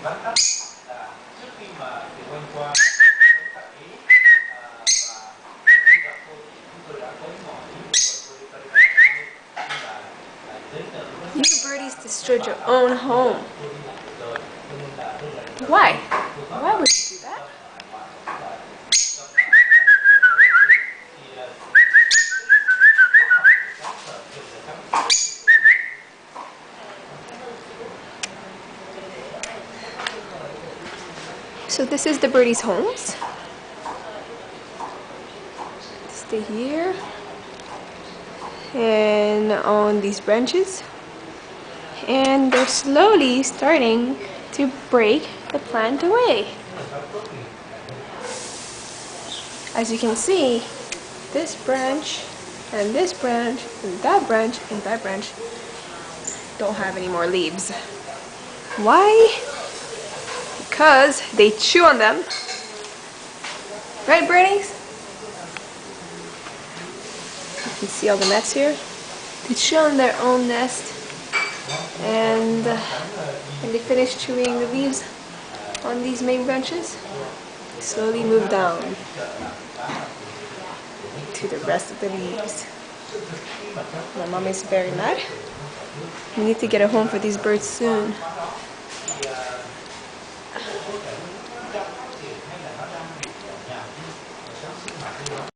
You birdies destroyed your own home. Why? Why would you do that? So this is the birdies' homes. Stay here and on these branches, and they're slowly starting to break the plant away. As you can see, this branch and this branch and that branch and that branch don't have any more leaves. Why? Because they chew on them. Right, birdies? You can see all the nests here. They chew on their own nest, and when they finish chewing the leaves on these main branches, they slowly move down to the rest of the leaves. My mom is very mad. We need to get a home for these birds soon.